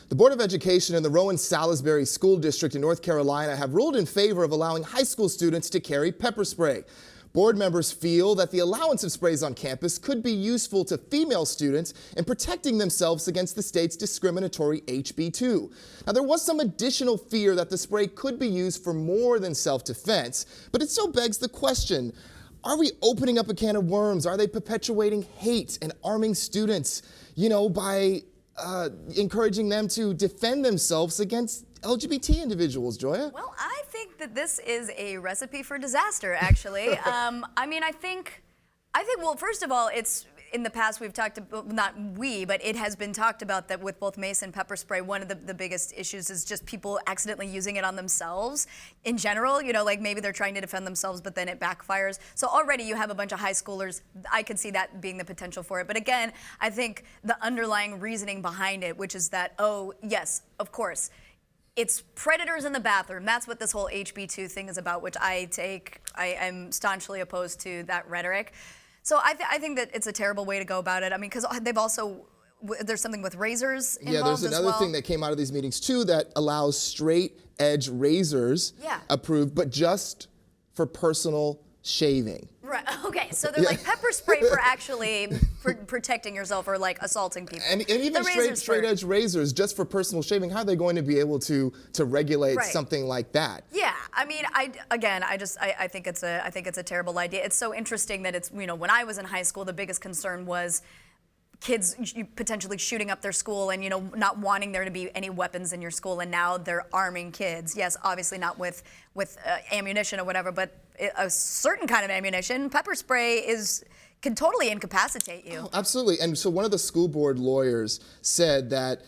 The Board of Education and the Rowan-Salisbury School District in North Carolina have ruled in favor of allowing high school students to carry pepper spray. Board members feel that the allowance of sprays on campus could be useful to female students in protecting themselves against the state's discriminatory HB 2. Now, there was some additional fear that the spray could be used for more than self-defense, but it still begs the question, are we opening up a can of worms? Are they perpetuating hate and arming students, by encouraging them to defend themselves against LGBT individuals, Joya? Well, I think that this is a recipe for disaster, actually. I think, well, first of all, it's in the past we've talked about, not we, but it has been talked about that with both mace and pepper spray, one of the biggest issues is just people accidentally using it on themselves in general, like maybe they're trying to defend themselves, but then it backfires. So already you have a bunch of high schoolers, I could see that being the potential for it. But again, I think the underlying reasoning behind it, which is that, oh, yes, of course, it's predators in the bathroom. That's what this whole HB2 thing is about, which I am staunchly opposed to that rhetoric. So I think that it's a terrible way to go about it. I mean, because they've also, there's something with razors involved. Yeah, there's another thing that came out of these meetings too that allows straight edge razors approved, but just for personal shaving. Right. Okay. So they're like pepper spray for actually protecting yourself or like assaulting people. And even straight edge razors just for personal shaving. How are they going to be able to regulate something like that? Yeah. I mean, I think it's a terrible idea. It's so interesting that it's, when I was in high school, the biggest concern was kids potentially shooting up their school and, not wanting there to be any weapons in your school, and now they're arming kids. Yes, obviously not with ammunition or whatever, but a certain kind of ammunition. Pepper spray can totally incapacitate you. Oh, absolutely. And so one of the school board lawyers said that,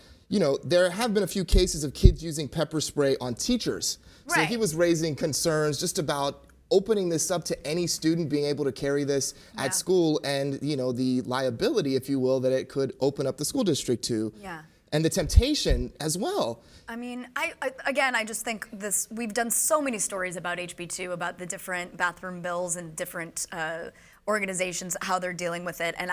there have been a few cases of kids using pepper spray on teachers. So he was raising concerns just about opening this up to any student being able to carry this at school and, the liability, if you will, that it could open up the school district to. Yeah. And the temptation as well. I mean, I just think we've done so many stories about HB2, about the different bathroom bills and different organizations, how they're dealing with it. And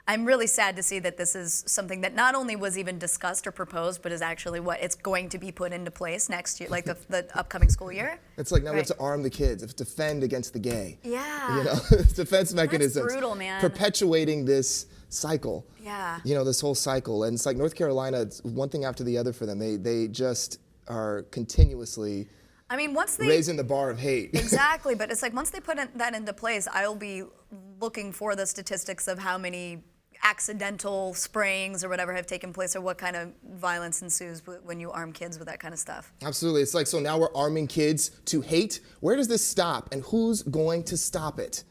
I'm really sad to see that this is something that not only was even discussed or proposed, but is actually it's going to be put into place next year, like the upcoming school year. It's like now we have to arm the kids, have to defend against the gay. Yeah. Defense mechanisms. That's brutal, man. Perpetuating this cycle. Yeah. This whole cycle. And it's like North Carolina, it's one thing after the other for them. They just are continuously raising the bar of hate. Exactly, but it's like once they put that into place, I'll be looking for the statistics of how many accidental sprayings or whatever have taken place, or what kind of violence ensues when you arm kids with that kind of stuff. Absolutely. It's like, so now we're arming kids to hate. Where does this stop, and who's going to stop it?